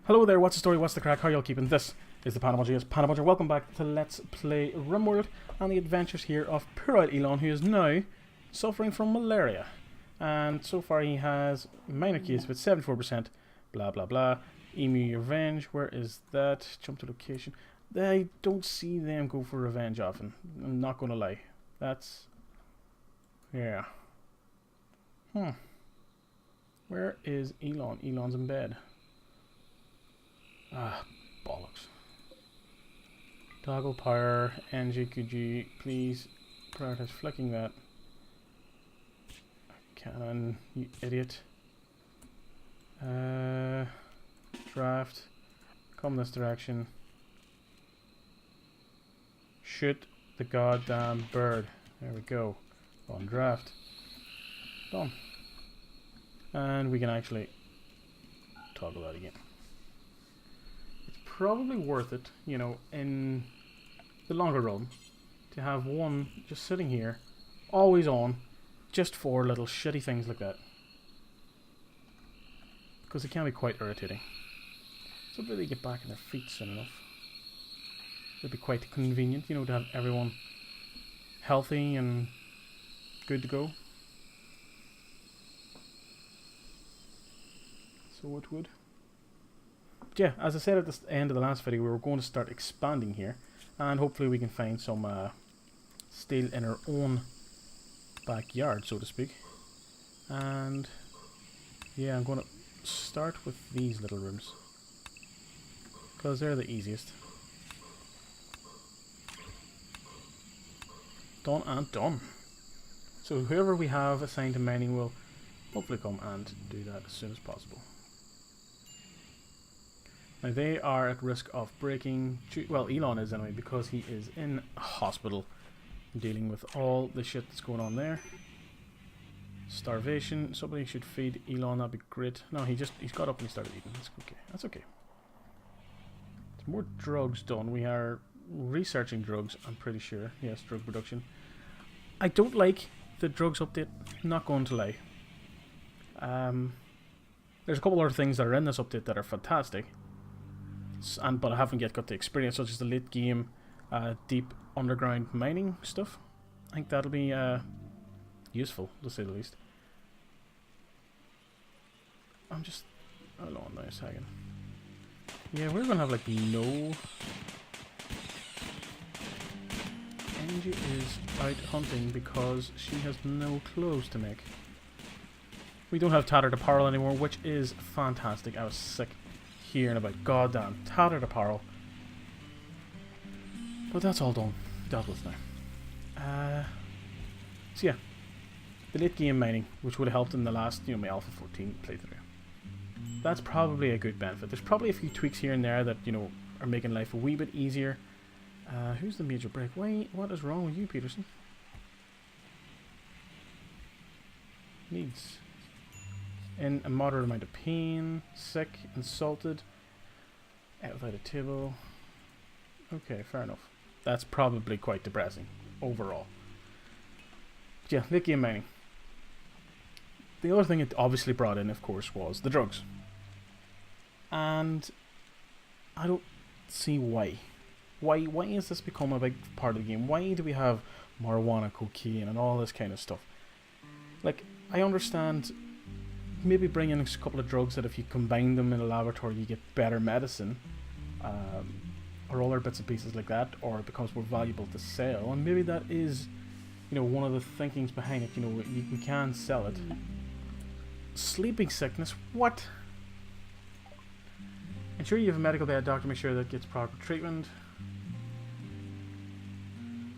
Hello there, what's the story, what's the crack, how y'all keeping? This is the PandaPuncher, yes, PandaPuncher. Welcome back to Let's Play RimWorld and the adventures here of poor old Elon, who is now suffering from malaria. And so far he has minor case with 74%, blah blah blah. Emu revenge, where is that? Jump to location. I don't see them go for revenge often, I'm not gonna lie. That's... yeah. Where is Elon? Elon's in bed. Ah, bollocks. Toggle power, NGQG, please prioritize flicking that. Cannon, you idiot. Draft, come this direction. Shoot the goddamn bird. There we go. On draft. Done. And we can actually toggle that again. Probably worth it, you know, in the longer run, to have one just sitting here, always on, just for little shitty things like that. Because it can be quite irritating. So if they get back on their feet soon enough, it'd be quite convenient, you know, to have everyone healthy and good to go. So it would. Yeah, as I said at the end of the last video, we were going to start expanding here, and hopefully we can find some steel in our own backyard, so to speak. And yeah, I'm going to start with these little rooms because they're the easiest. Done and done. So whoever we have assigned to mining will hopefully come and do that as soon as possible. Now they are at risk of breaking, well, Elon is anyway, because he is in a hospital dealing with all the shit that's going on there. Starvation, somebody should feed Elon, that'd be great. No, he's got up and he started eating, that's okay, that's okay. There's more drugs done, we are researching drugs, I'm pretty sure, yes, drug production. I don't like the drugs update, not going to lie. There's a couple other things that are in this update that are fantastic. But I haven't yet got the experience, such as the late game deep underground mining stuff. I think that'll be useful, to say the least. I'm just... hold on now a second. Yeah, we're gonna have like no... Angie is out hunting because she has no clothes to make. We don't have tattered apparel anymore, which is fantastic. I was sick hearing about goddamn tattered apparel, but that's all done, dealt with now. So yeah, the late game mining, which would have helped in the last, you know, my Alpha 14 playthrough. That's probably a good benefit. There's probably a few tweaks here and there that, you know, are making life a wee bit easier. Who's the major break? Why? What is wrong with you, Peterson? Needs. In a moderate amount of pain, sick, insulted, out without a table. Okay, fair enough. That's probably quite depressing, overall. But yeah, late game mining. The other thing it obviously brought in, of course, was the drugs. And I don't see why. Why has this become a big part of the game? Why do we have marijuana, cocaine, and all this kind of stuff? Like, I understand... maybe bring in a couple of drugs that if you combine them in a laboratory you get better medicine, or other bits and pieces like that, or it becomes more valuable to sell, and maybe that is, you know, one of the thinkings behind it, you know, we can sell it. Sleeping sickness, what? Ensure you have a medical bed, doctor, make sure that gets proper treatment.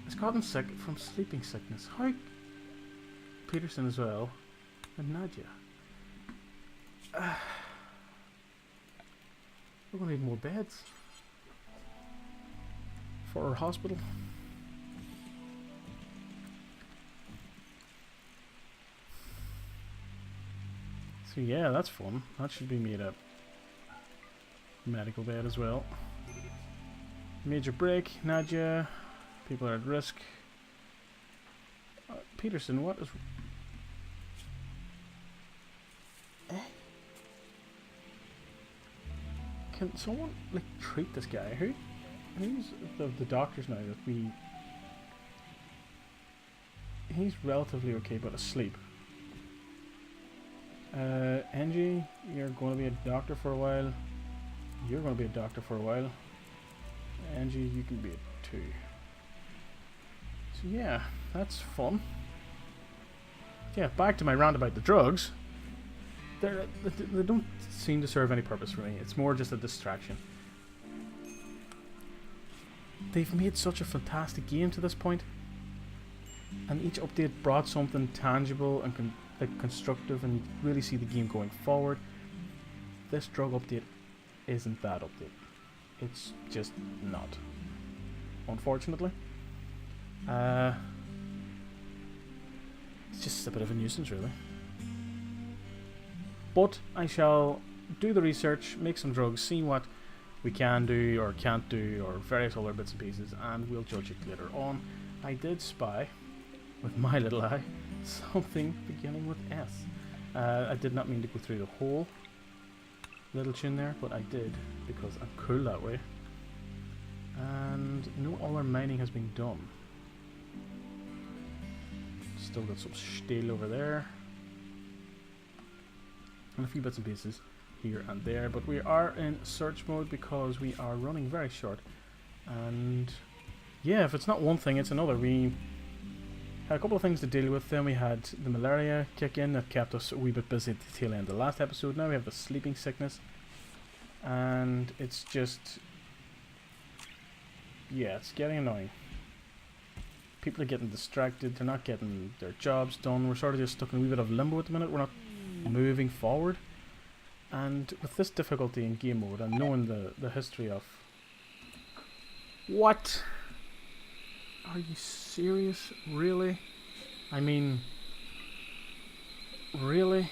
It's gotten sick from sleeping sickness. How? Peterson as well, and Nadia. We're going to need more beds for our hospital. So yeah, that's fun. That should be made up. Medical bed as well. Major break, Nadia. People are at risk. Peterson, what is... Can someone like treat this guy? Who's the doctors now that we? He's relatively okay, but asleep. Angie, you're going to be a doctor for a while. You're going to be a doctor for a while. Angie, you can be it too. So yeah, that's fun. Yeah, back to my rant about the drugs. They don't seem to serve any purpose for me. It's more just a distraction. They've made such a fantastic game to this point, and each update brought something tangible and constructive, and you really see the game going forward. This drug update isn't that update. It's just not. Unfortunately. It's just a bit of a nuisance, really. But I shall do the research, make some drugs, see what we can do or can't do, or various other bits and pieces, and we'll judge it later on. I did spy, with my little eye, something beginning with S. I did not mean to go through the whole little tune there, but I did, because I'm cool that way. And no other mining has been done. Still got some steel over there. And a few bits and pieces here and there, but we are in search mode because we are running very short. And yeah, if it's not one thing, it's another. We had a couple of things to deal with. Then we had the malaria kick in that kept us a wee bit busy at the tail end of the last episode. Now we have the sleeping sickness, and it's just, yeah, it's getting annoying. People are getting distracted, they're not getting their jobs done. We're sort of just stuck in a wee bit of limbo at the minute. We're not moving forward. And with this difficulty in game mode and knowing the history of... What? Are you serious? Really? I mean... Really?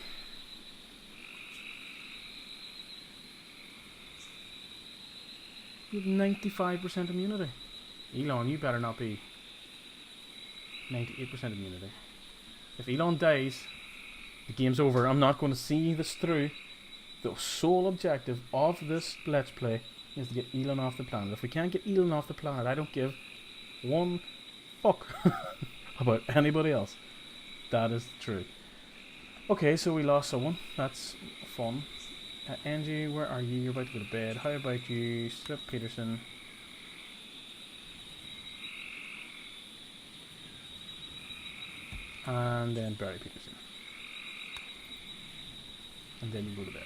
You have 95% immunity. Elon, you better not be 98% immunity. If Elon dies, the game's over. I'm not going to see this through. The sole objective of this Let's Play is to get Elon off the planet. If we can't get Elon off the planet, I don't give one fuck about anybody else. That is the truth. Okay, so we lost someone. That's fun. Angie, where are you? You're about to go to bed. How about you, Slip Peterson? And then Barry Peterson. And then you go to bed.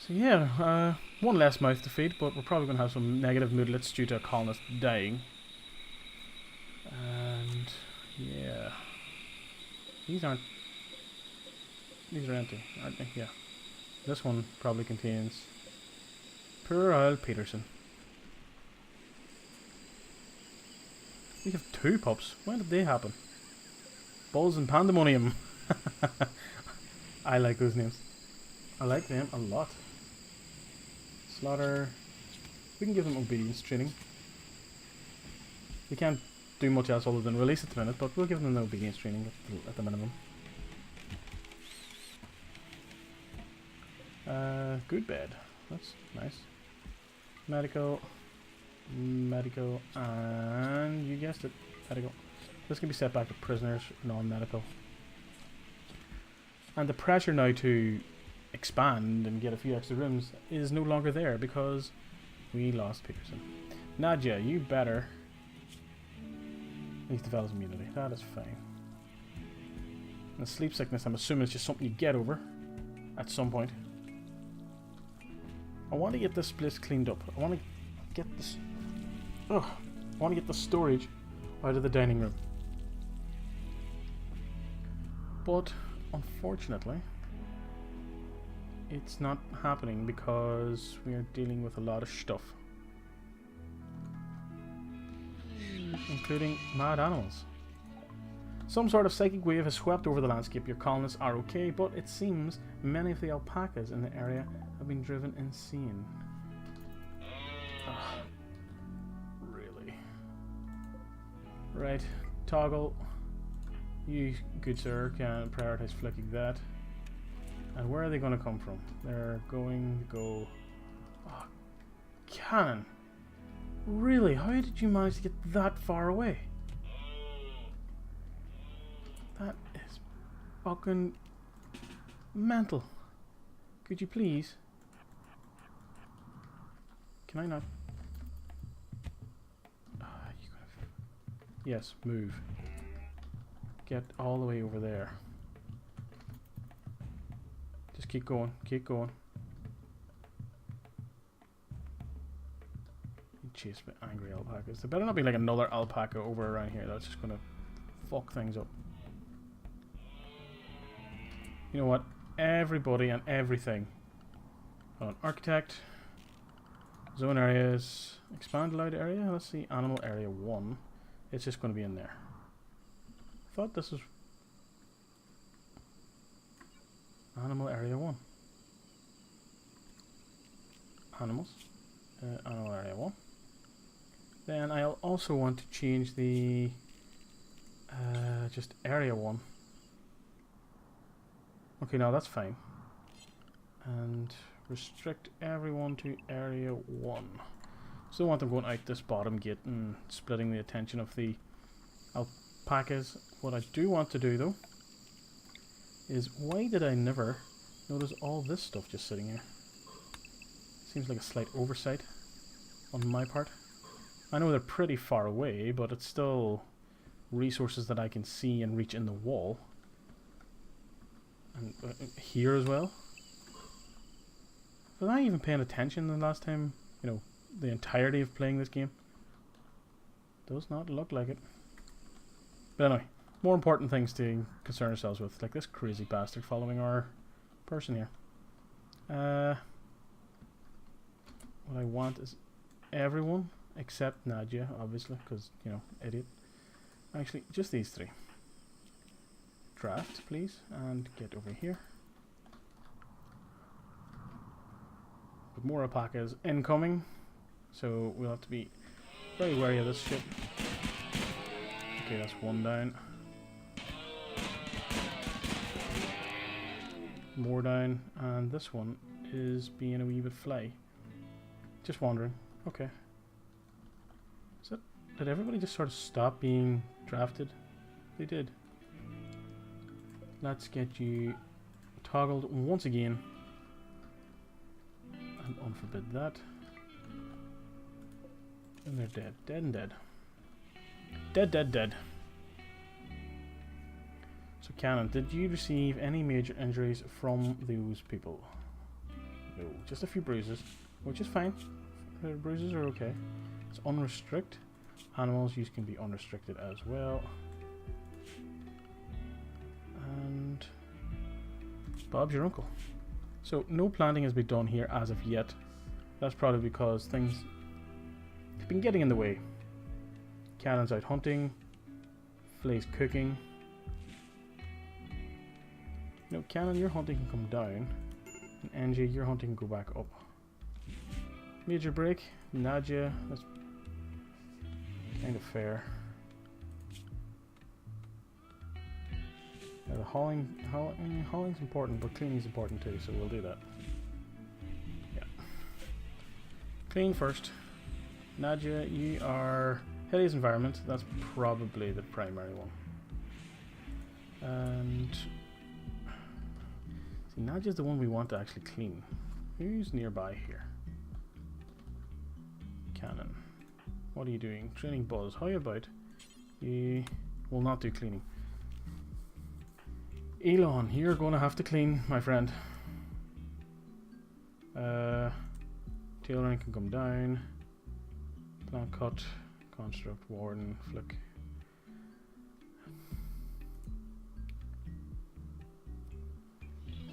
So yeah, one less mouth to feed, but we're probably going to have some negative moodlets due to a colonist dying. And yeah, these are empty, aren't they? Yeah. This one probably contains poor old Peterson. We have 2 pups. When did they happen? Balls and Pandemonium. I like those names. I like them a lot. Slaughter. We can give them obedience training. We can't do much else other than release at the minute, but we'll give them the obedience training at the minimum. Good bed. That's nice. Medical, and you guessed it, medical. This can be set back to prisoners, non-medical. And the pressure now to expand and get a few extra rooms is no longer there because we lost Peterson. Nadia, you better at least develop immunity. That is fine. And sleep sickness, I'm assuming, is just something you get over at some point. I want to get this place cleaned up. I want to get this... Ugh. I want to get the storage out of the dining room. But, unfortunately, it's not happening because we are dealing with a lot of stuff. Including mad animals. Some sort of psychic wave has swept over the landscape. Your colonists are okay, but it seems many of the alpacas in the area have been driven insane. Ugh. Really? Right. Toggle. You, good sir, can prioritize flicking that. And where are they going to come from? They're going to go... Oh, cannon! Really? How did you manage to get that far away? That is fucking mental. Could you please? Can I not? Yes, move. Get all the way over there. Just keep going, keep going. Chased by angry alpacas. There better not be like another alpaca over around here. That's just gonna fuck things up. You know what? Everybody and everything. Hold on. Architect. Zone areas. Expand allowed area. Let's see. Animal area 1. It's just going to be in there. I thought this was animal area 1. Animals. Animal area 1. Then I'll also want to change the just area 1. Okay, now that's fine. And restrict everyone to area 1. Still want them going out this bottom gate and splitting the attention of the alpacas. What I do want to do though is, why did I never notice all this stuff just sitting here? Seems like a slight oversight on my part. I know they're pretty far away, but it's still resources that I can see and reach in the wall. And here as well. Was I even paying attention the last time, you know, the entirety of playing this game? Does not look like it. But anyway, more important things to concern ourselves with, like this crazy bastard following our person here. What I want is everyone except Nadia, obviously, because, you know, idiot. Actually, just these three. Draft, please, and get over here. But more alpacas incoming, so we'll have to be very wary of this ship. Okay, that's one down. More down, and this one is being a wee bit fly. Just wandering. Okay. Is it? Did everybody just sort of stop being drafted? They did. Let's get you toggled once again. And unforbid that. And they're dead. Dead and dead. Dead, dead, dead. So Cannon, did you receive any major injuries from those people? No. Just a few bruises, which is fine. Bruises are okay. It's unrestrict. Animals use can be unrestricted as well. And Bob's your uncle. So no planting has been done here as of yet. That's probably because things have been getting in the way. Cannon's out hunting. Flay's cooking. No, Cannon, your hunting can come down. And NG, your hunting can go back up. Major break. Nadia, that's kind of fair. The hauling's important, but cleaning's important too, so we'll do that. Yeah. Clean first. Nadia, you are hideous environment. That's probably the primary one. And see, Nadia's the one we want to actually clean. Who's nearby here? Cannon. What are you doing? Training Buzz. How about you will not do cleaning? Elon, you're going to have to clean, my friend. Tailoring can come down. Plant cut, construct, warden, flick.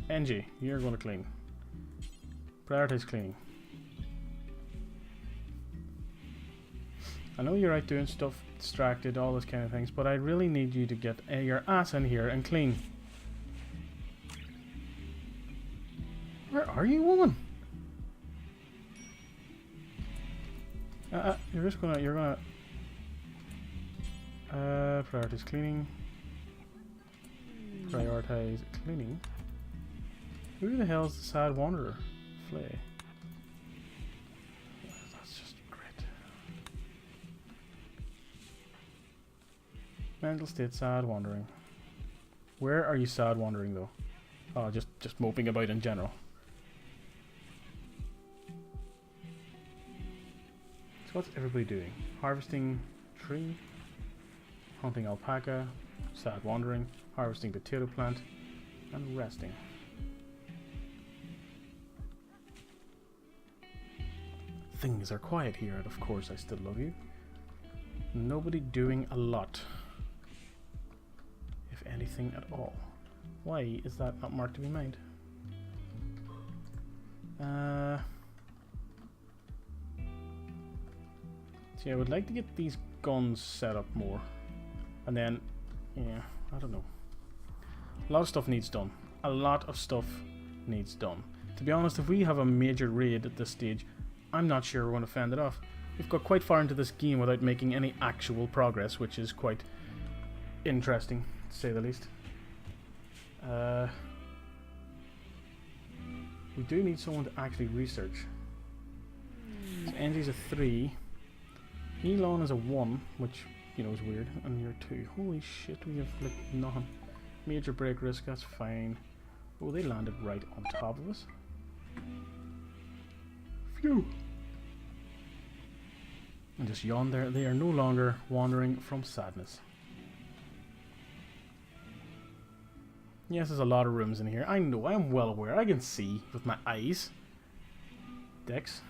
NG, you're going to clean. Prioritize cleaning. I know you're out doing stuff, distracted, all those kind of things, but I really need you to get your ass in here and clean. Where are you, woman? You're just gonna, prioritize cleaning. Prioritize cleaning. Who the hell is the sad wanderer? Flay. That's just great. Mental state, sad wandering. Where are you sad wandering though? Oh, just moping about in general. So what's everybody doing? Harvesting tree, hunting alpaca, sad wandering, harvesting potato plant, and resting. Things are quiet here, and of course I still love you. Nobody doing a lot. If anything at all. Why is that not marked to be mined? See, I would like to get these guns set up more. And then, yeah, I don't know. A lot of stuff needs done. A lot of stuff needs done. To be honest, if we have a major raid at this stage, I'm not sure we're going to fend it off. We've got quite far into this game without making any actual progress, which is quite interesting, to say the least. We do need someone to actually research. So Angie's a 3. Elon is a 1, which, you know, is weird. And you're 2. Holy shit, we have, like, nothing. Major break risk, that's fine. Oh, they landed right on top of us. Phew. And just yawn there. They are no longer wandering from sadness. Yes, there's a lot of rooms in here. I know, I'm well aware. I can see with my eyes. Dex.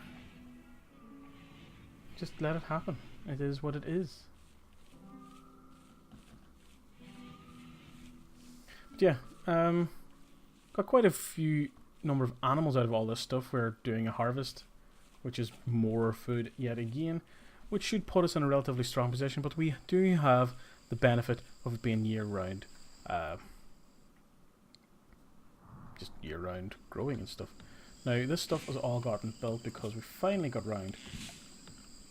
Just let it happen. It is what it is. But yeah, got quite a few number of animals out of all this stuff. We're doing a harvest, which is more food yet again, which should put us in a relatively strong position, but we do have the benefit of it being year-round. Just year-round growing and stuff. Now, this stuff has all gotten built because we finally got round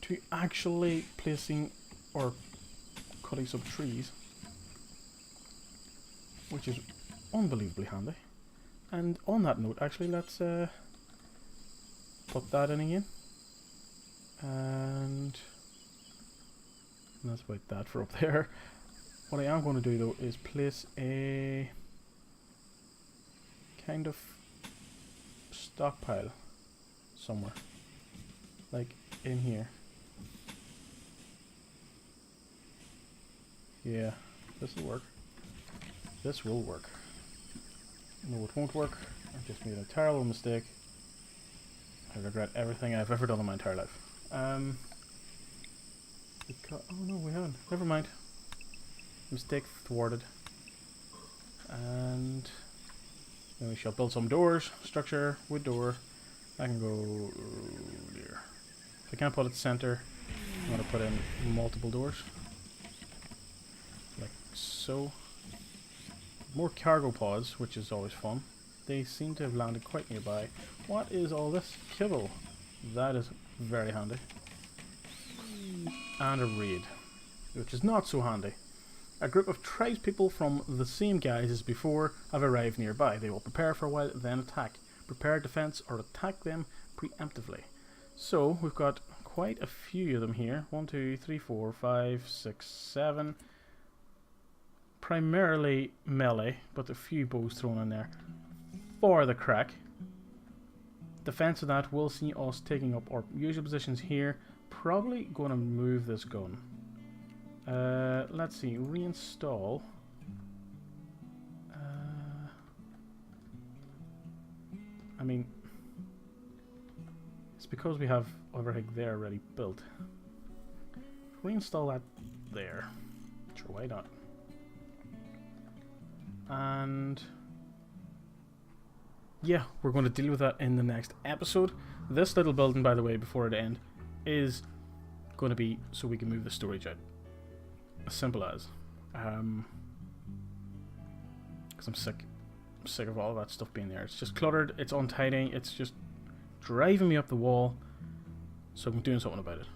to actually placing or cutting some trees, which is unbelievably handy. And on that note, actually, let's put that in again. And that's about that for up there. What I am going to do though is place a kind of stockpile somewhere, like in here. Yeah, this will work. This will work. No, it won't work. I just made a terrible mistake. I regret everything I've ever done in my entire life. Oh no, we haven't. Never mind. Mistake thwarted. And then we shall build some doors. Structure, wood door. I can go there. If I can't put it center, I'm going to put in multiple doors. Like so. More cargo pods, which is always fun. They seem to have landed quite nearby. What is all this? Kibble. That is very handy. And a raid, which is not so handy. A group of tribespeople from the same guise as before have arrived nearby. They will prepare for a while, then attack. Prepare defense or attack them preemptively. So we've got quite a few of them here. 1, 2, 3, 4, 5, 6, 7. Primarily melee, but a few bows thrown in there for the crack. Defense of that will see us taking up our usual positions here. Probably going to move this gun. Let's see, reinstall. I mean, it's because we have everything there already built. Reinstall that there. Sure, why not? And yeah, we're going to deal with that in the next episode. This little building, by the way, before it ends, is going to be so we can move the storage out. As simple as. Because I'm sick of all of that stuff being there. It's just cluttered, it's untidy, it's just driving me up the wall. So I'm doing something about it.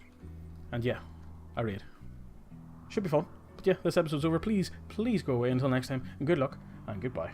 And yeah, a raid. Should be fun. But yeah, this episode's over. Please go away until next time, and good luck, and goodbye.